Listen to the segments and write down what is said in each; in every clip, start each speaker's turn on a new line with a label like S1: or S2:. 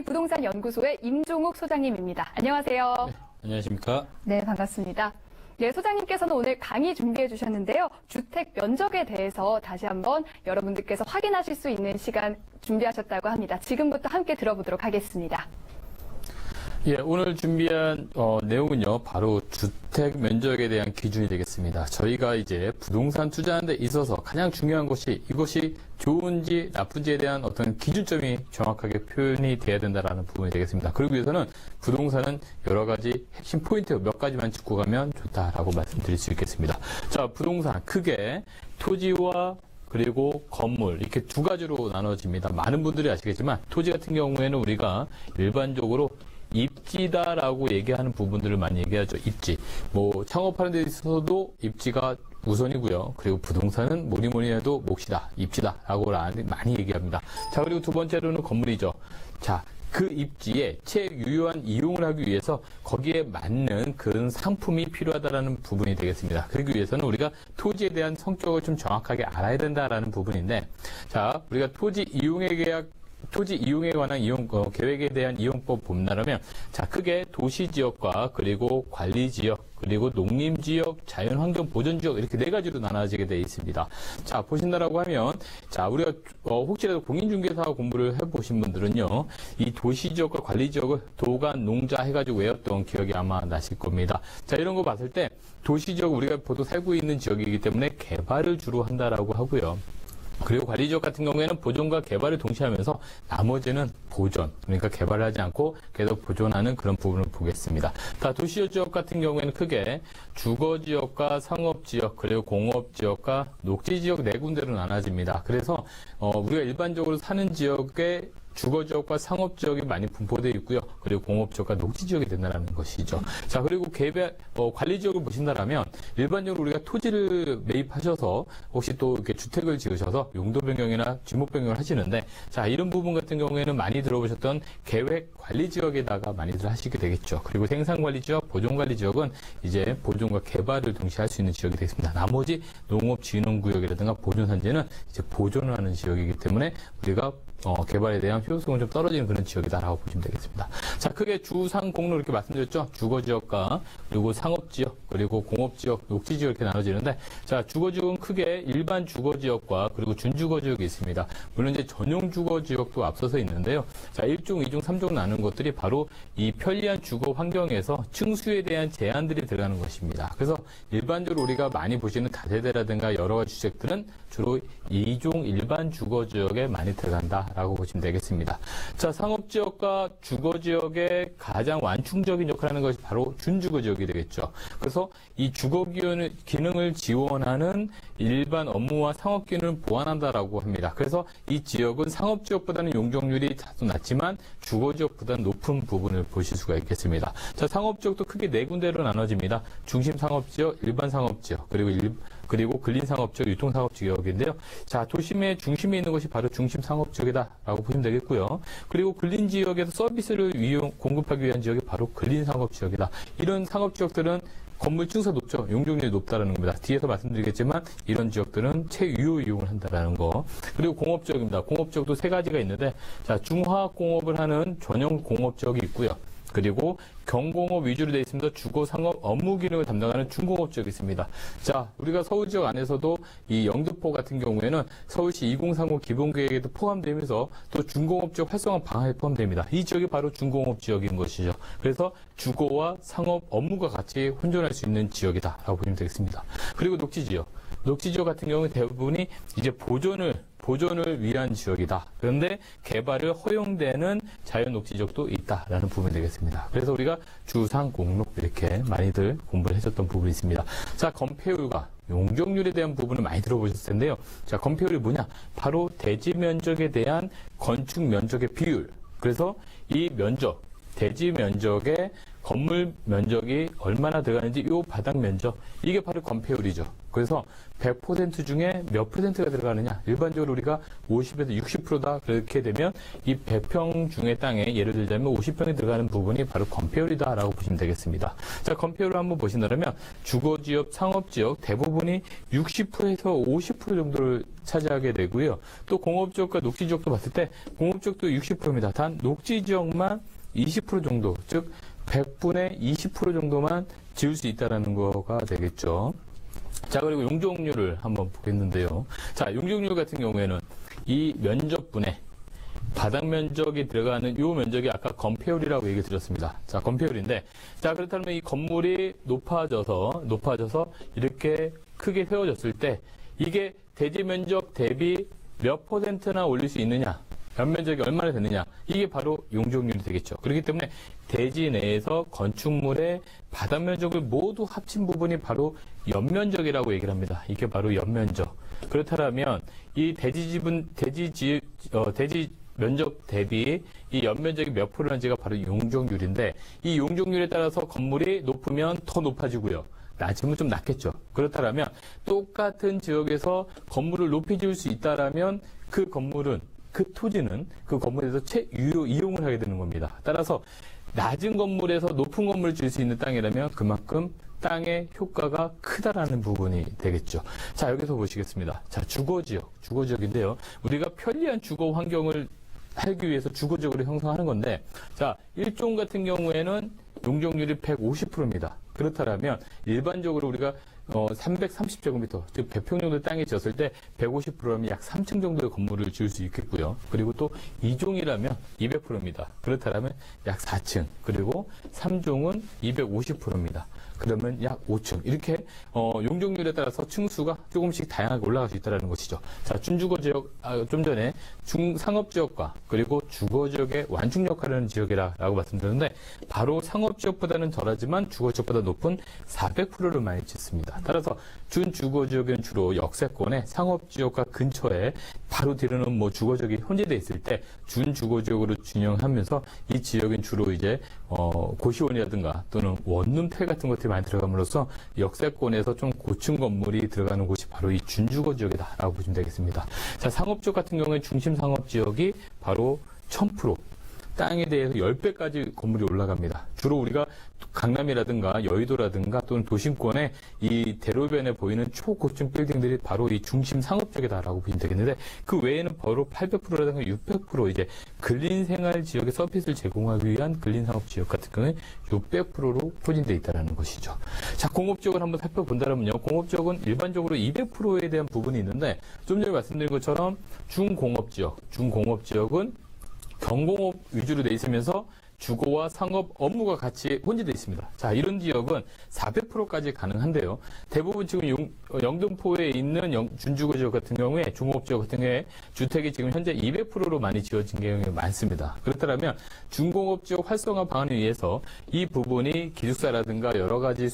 S1: 부동산연구소의 임종욱 소장님입니다. 안녕하세요.
S2: 네, 안녕하십니까?
S1: 네, 반갑습니다. 네, 소장님께서는 오늘 강의 준비해 주셨는데요. 주택 면적에 대해서 다시 한번 여러분들께서 확인하실 수 있는 시간 준비하셨다고 합니다. 지금부터 함께 들어보도록 하겠습니다.
S2: 예, 오늘 준비한 내용은요, 바로 주택 면적에 대한 기준이 되겠습니다. 저희가 이제 부동산 투자하는 데 있어서 가장 중요한 것이 이것이 좋은지 나쁜지에 대한 어떤 기준점이 정확하게 표현이 돼야 된다는 부분이 되겠습니다. 그러기 위해서는 부동산은 여러 가지 핵심 포인트 몇 가지만 짚고 가면 좋다라고 말씀드릴 수 있겠습니다. 자, 부동산 크게 토지와 그리고 건물 이렇게 두 가지로 나눠집니다. 많은 분들이 아시겠지만 토지 같은 경우에는 우리가 일반적으로 입지다라고 얘기하는 부분들을 많이 얘기하죠. 입지. 뭐 창업하는 데 있어서도 입지가 우선이고요. 그리고 부동산은 뭐니 해도 몫이다, 입지다라고 많이 얘기합니다. 자, 그리고 두 번째로는 건물이죠. 자, 그 입지에 최유효한 이용을 하기 위해서 거기에 맞는 그런 상품이 필요하다라는 부분이 되겠습니다. 그러기 위해서는 우리가 토지에 대한 성격을 좀 정확하게 알아야 된다라는 부분인데, 자, 우리가 토지 이용에 관한 계획에 대한 이용법 본다면, 자, 크게 도시지역과 그리고 관리지역, 그리고 농림지역, 자연환경보전지역 이렇게 네 가지로 나눠지게 되어 있습니다. 자, 보신다라고 하면, 자, 우리가 혹시라도 공인중개사 공부를 해보신 분들은요, 이 도시지역과 관리지역을 도간, 농자 해가지고 외웠던 기억이 아마 나실 겁니다. 자, 이런 거 봤을 때 도시지역 우리가 보통 살고 있는 지역이기 때문에 개발을 주로 한다라고 하고요. 그리고 관리지역 같은 경우에는 보존과 개발을 동시에 하면서 나머지는 보존, 그러니까 개발을 하지 않고 계속 보존하는 그런 부분을 보겠습니다. 자, 도시지역 같은 경우에는 크게 주거지역과 상업지역, 그리고 공업지역과 녹지지역 네 군데로 나눠집니다. 그래서 우리가 일반적으로 사는 지역에 주거지역과 상업지역이 많이 분포되어 있고요. 그리고 공업지역과 녹지지역이 된다는 것이죠. 자, 그리고 관리지역을 보신다면 일반적으로 우리가 토지를 매입하셔서 혹시 또 이렇게 주택을 지으셔서 용도 변경이나 지목 변경을 하시는데, 자, 이런 부분 같은 경우에는 많이 들어보셨던 계획 관리지역에다가 많이들 하시게 되겠죠. 그리고 생산관리지역, 보존관리지역은 이제 보존과 개발을 동시에 할 수 있는 지역이 되겠습니다. 나머지 농업진흥구역이라든가 보존산지는 이제 보존을 하는 지역이기 때문에 우리가 개발에 대한 효율성은 좀 떨어지는 그런 지역이다라고 보시면 되겠습니다. 자, 크게 주상공로 이렇게 말씀드렸죠. 주거지역과 그리고 상업지역, 그리고 공업지역, 녹지지역 이렇게 나눠지는데, 자, 주거지역은 크게 일반 주거지역과 그리고 준주거지역이 있습니다. 물론 이제 전용 주거지역도 앞서서 있는데요. 자, 1종, 2종, 3종 나누는 것들이 바로 이 편리한 주거 환경에서 층수에 대한 제한들이 들어가는 것입니다. 그래서 일반적으로 우리가 많이 보시는 다세대라든가 여러 가지 주택들은 주로 2종 일반 주거지역에 많이 들어간다 라고 보시면 되겠습니다. 자, 상업지역과 주거지역의 가장 완충적인 역할을 하는 것이 바로 준주거지역이 되겠죠. 그래서 이 주거 기능을 지원하는 일반 업무와 상업 기능을 보완한다라고 합니다. 그래서 이 지역은 상업지역보다는 용적률이 다소 낮지만 주거지역보다는 높은 부분을 보실 수가 있겠습니다. 자, 상업지역도 크게 네 군데로 나눠집니다. 중심상업지역, 일반상업지역, 그리고 근린상업지역, 유통상업지역인데요. 자, 도심의 중심에 있는 것이 바로 중심상업지역이다라고 보시면 되겠고요. 그리고 근린지역에서 서비스를 공급하기 위한 지역이 바로 근린상업지역이다. 이런 상업지역들은 건물 층수가 높죠. 용적률이 높다는 겁니다. 뒤에서 말씀드리겠지만 이런 지역들은 최유효 이용을 한다는 거. 그리고 공업지역입니다. 공업지역도 세 가지가 있는데, 자, 중화학공업을 하는 전용 공업지역이 있고요. 그리고 경공업 위주로 되어 있습니다. 주거, 상업, 업무 기능을 담당하는 중공업 지역이 있습니다. 자, 우리가 서울 지역 안에서도 이 영등포 같은 경우에는 서울시 2030 기본계획에도 포함되면서 또 중공업 지역 활성화 방안에 포함됩니다. 이 지역이 바로 중공업 지역인 것이죠. 그래서 주거와 상업, 업무가 같이 혼존할 수 있는 지역이다라고 보시면 되겠습니다. 그리고 녹지지역. 녹지지역 같은 경우는 대부분이 이제 보존을 위한 지역이다. 그런데 개발을 허용되는 자연 녹지지역도 있다라는 부분이 되겠습니다. 그래서 우리가 주상공록 이렇게 많이들 공부를 해줬던 부분이 있습니다. 자, 건폐율과 용적률에 대한 부분을 많이 들어보셨을 텐데요. 자, 건폐율이 뭐냐? 바로 대지 면적에 대한 건축 면적의 비율. 그래서 이 면적, 대지 면적에 건물 면적이 얼마나 들어가는지 이 바닥 면적, 이게 바로 건폐율이죠. 그래서 100% 중에 몇 %가 들어가느냐, 일반적으로 우리가 50에서 60%다 그렇게 되면 이 100평 중의 땅에 예를 들자면 50평이 들어가는 부분이 바로 건폐율이다라고 보시면 되겠습니다. 자, 건폐율을 한번 보신다면 주거지역, 상업지역 대부분이 60%에서 50% 정도를 차지하게 되고요. 또 공업지역과 녹지지역도 봤을 때 공업지역도 60%입니다. 단 녹지지역만 20% 정도, 즉 100분의 20% 정도만 지을 수 있다는 거가 되겠죠. 자, 그리고 용적률을 한번 보겠는데요. 자, 용적률 같은 경우에는 이 면적분에 바닥 면적이 들어가는 이 면적이 아까 건폐율이라고 얘기 드렸습니다. 자, 건폐율인데, 자, 그렇다면 이 건물이 높아져서 이렇게 크게 세워졌을 때 이게 대지 면적 대비 몇 %나 올릴 수 있느냐, 연면적이 얼마나 되느냐, 이게 바로 용적률이 되겠죠. 그렇기 때문에 대지 내에서 건축물의 바닥 면적을 모두 합친 부분이 바로 연면적이라고 얘기를 합니다. 이게 바로 연면적. 그렇다면 이 대지 면적 대비 이 연면적이 몇 %인지가 바로 용적률인데, 이 용적률에 따라서 건물이 높으면 더 높아지고요. 낮으면 좀 낮겠죠. 그렇다면 똑같은 지역에서 건물을 높이 지을 수 있다라면 그 토지는 그 건물에서 이용을 하게 되는 겁니다. 따라서 낮은 건물에서 높은 건물을 지을 수 있는 땅이라면 그만큼 땅의 효과가 크다라는 부분이 되겠죠. 자, 여기서 보시겠습니다. 자, 주거지역인데요. 우리가 편리한 주거 환경을 살기 위해서 주거지역을 형성하는 건데, 자, 1종 같은 경우에는 용적률이 150%입니다. 그렇다면 일반적으로 우리가 330제곱미터, 즉 100평 정도의 땅에 지었을 때 150%라면 약 3층 정도의 건물을 지을 수 있겠고요. 그리고 또 2종이라면 200%입니다. 그렇다면 약 4층, 그리고 3종은 250%입니다. 그러면 약 5층. 이렇게 용적률에 따라서 층수가 조금씩 다양하게 올라갈 수 있다는 것이죠. 자, 준주거지역, 좀 전에 중상업지역과 그리고 주거지역의 완충 역할을 하는 지역이라고 말씀드렸는데, 바로 상업지역보다는 덜하지만 주거지역보다 높은 400%를 많이 짓습니다. 따라서 준주거지역은 주로 역세권의 상업지역과 근처에 바로 뒤로는 주거지역이 혼재되어 있을 때 준주거지역으로 준영하면서 이 지역은 주로 이제 고시원이라든가 또는 원룸텔 같은 것들이 많이 들어감으로써 역세권에서 좀 고층 건물이 들어가는 곳이 바로 이 준주거지역이다라고 보시면 되겠습니다. 자, 상업지역 같은 경우에 중심 상업지역이 바로 1000%. 땅에 대해서 10배까지 건물이 올라갑니다. 주로 우리가 강남이라든가 여의도라든가 또는 도심권의 이 대로변에 보이는 초고층 빌딩들이 바로 이 중심 상업지역이다라고 보시면 되겠는데, 그 외에는 바로 800%라든가 600% 이제 근린생활 지역에 서비스를 제공하기 위한 근린상업지역 같은 경우에 600%로 포진되어 있다는 것이죠. 자, 공업지역을 한번 살펴본다면요. 공업지역은 일반적으로 200%에 대한 부분이 있는데, 좀 전에 말씀드린 것처럼 중공업지역은 경공업 위주로 돼 있으면서 주거와 상업 업무가 같이 혼재되어 있습니다. 자, 이런 지역은 400%까지 가능한데요. 대부분 지금 영등포에 있는 준주거 지역 같은 경우에, 중공업 지역 같은 경우에 주택이 지금 현재 200%로 많이 지어진 경우가 많습니다. 그렇다면 중공업 지역 활성화 방안을 위해서 이 부분이 기숙사라든가 여러 가지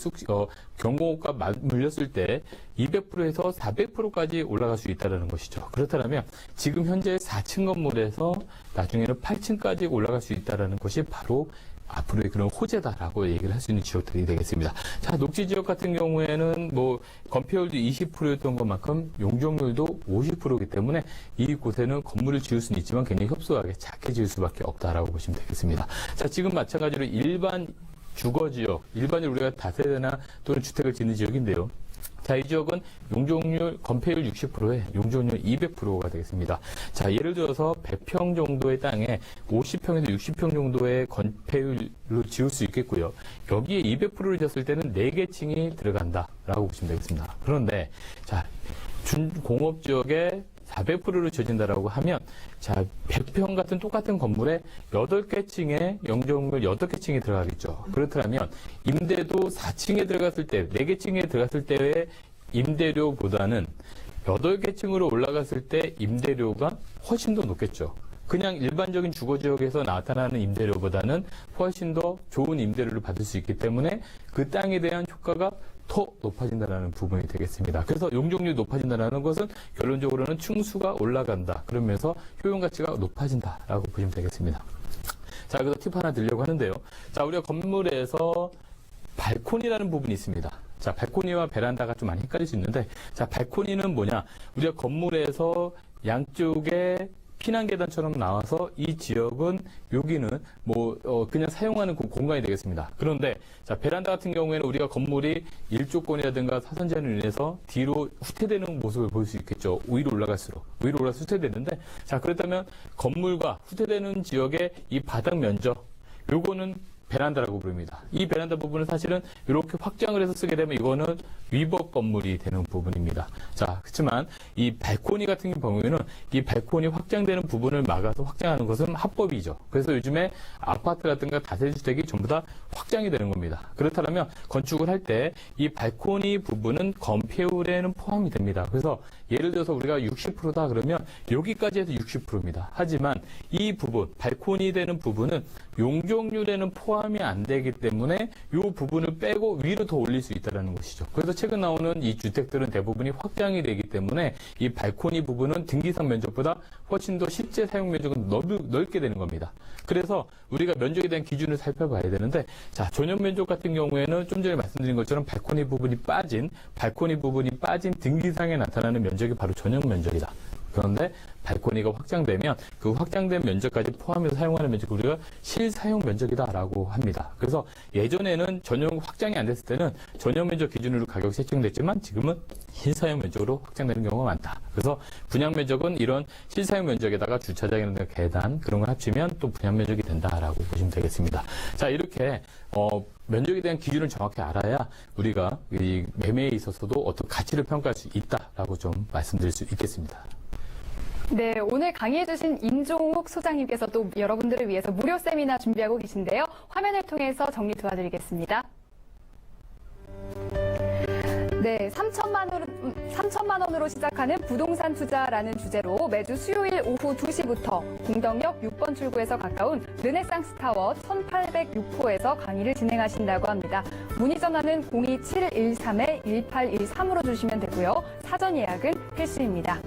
S2: 경공업과 맞물렸을 때 200%에서 400%까지 올라갈 수 있다는 것이죠. 그렇다면 지금 현재 4층 건물에서 나중에는 8층까지 올라갈 수 있다는 것이 바로 앞으로의 그런 호재다라고 얘기를 할 수 있는 지역들이 되겠습니다. 자, 녹지 지역 같은 경우에는 건폐율도 20%였던 것만큼 용적률도 50%이기 때문에 이곳에는 건물을 지을 수는 있지만 굉장히 협소하게 작게 지을 수밖에 없다라고 보시면 되겠습니다. 자, 지금 마찬가지로 일반 주거지역, 일반적으로 우리가 다세대나 또는 주택을 짓는 지역인데요. 자, 이 지역은 용적률, 건폐율 60%에 용적률 200%가 되겠습니다. 자, 예를 들어서 100평 정도의 땅에 50평에서 60평 정도의 건폐율로 지을 수 있겠고요. 여기에 200%를 지었을 때는 4개 층이 들어간다라고 보시면 되겠습니다. 그런데, 자, 준공업 지역에 400%로 지어진다라고 하면, 자, 100평 같은 똑같은 건물에 8개 층에 용적률 8개 층이 들어가겠죠. 그렇다면 임대도 4층에 들어갔을 때, 4개 층에 들어갔을 때의 임대료보다는 8개 층으로 올라갔을 때 임대료가 훨씬 더 높겠죠. 그냥 일반적인 주거지역에서 나타나는 임대료보다는 훨씬 더 좋은 임대료를 받을 수 있기 때문에 그 땅에 대한 효과가 더 높아진다는 부분이 되겠습니다. 그래서 용적률이 높아진다는 것은 결론적으로는 층수가 올라간다. 그러면서 효용 가치가 높아진다라고 보시면 되겠습니다. 자, 그래서 팁 하나 드리려고 하는데요. 자, 우리가 건물에서 발코니라는 부분이 있습니다. 자, 발코니와 베란다가 좀 많이 헷갈릴 수 있는데, 자, 발코니는 뭐냐? 우리가 건물에서 양쪽에 피난 계단처럼 나와서 이 지역은 여기는 그냥 사용하는 공간이 되겠습니다. 그런데 자, 베란다 같은 경우에는 우리가 건물이 일조권이라든가 사선 제한으로 인해서 뒤로 후퇴되는 모습을 볼 수 있겠죠. 위로 올라갈수록 후퇴되는데, 자, 그렇다면 건물과 후퇴되는 지역의 이 바닥 면적, 요거는 베란다라고 부릅니다. 이 베란다 부분은 사실은 이렇게 확장을 해서 쓰게 되면 이거는 위법 건물이 되는 부분입니다. 자, 그렇지만 이 발코니 같은 경우에는 이 발코니 확장되는 부분을 막아서 확장하는 것은 합법이죠. 그래서 요즘에 아파트라든가 다세대주택이 전부 다 확장이 되는 겁니다. 그렇다면 건축을 할 때 이 발코니 부분은 건폐율에는 포함이 됩니다. 그래서 예를 들어서 우리가 60%다 그러면 여기까지 해서 60%입니다. 하지만 이 부분, 발코니 되는 부분은 용적률에는 포함이 안 되기 때문에 이 부분을 빼고 위로 더 올릴 수 있다는 것이죠. 그래서 최근 나오는 이 주택들은 대부분이 확장이 되기 때문에 이 발코니 부분은 등기상 면적보다 훨씬 더 실제 사용 면적은 넓게 되는 겁니다. 그래서 우리가 면적에 대한 기준을 살펴봐야 되는데, 자, 전용 면적 같은 경우에는 좀 전에 말씀드린 것처럼 발코니 부분이 빠진 등기상에 나타나는 면적이 바로 전용 면적이다. 그런데 발코니가 확장되면 그 확장된 면적까지 포함해서 사용하는 면적을 우리가 실사용 면적이다라고 합니다. 그래서 예전에는 전용 확장이 안 됐을 때는 전용 면적 기준으로 가격이 책정됐지만 지금은 실사용 면적으로 확장되는 경우가 많다. 그래서 분양 면적은 이런 실사용 면적에다가 주차장이나 계단 그런 걸 합치면 또 분양 면적이 된다라고 보시면 되겠습니다. 자, 이렇게 면적에 대한 기준을 정확히 알아야 우리가 이 매매에 있어서도 어떤 가치를 평가할 수 있다라고 좀 말씀드릴 수 있겠습니다.
S1: 네, 오늘 강의해주신 임종욱 소장님께서도 여러분들을 위해서 무료 세미나 준비하고 계신데요. 화면을 통해서 정리 도와드리겠습니다. 네, 3천만 원으로 시작하는 부동산 투자라는 주제로 매주 수요일 오후 2시부터 공덕역 6번 출구에서 가까운 르네상스 타워 1806호에서 강의를 진행하신다고 합니다. 문의 전화는 02713-1813으로 주시면 되고요. 사전 예약은 필수입니다.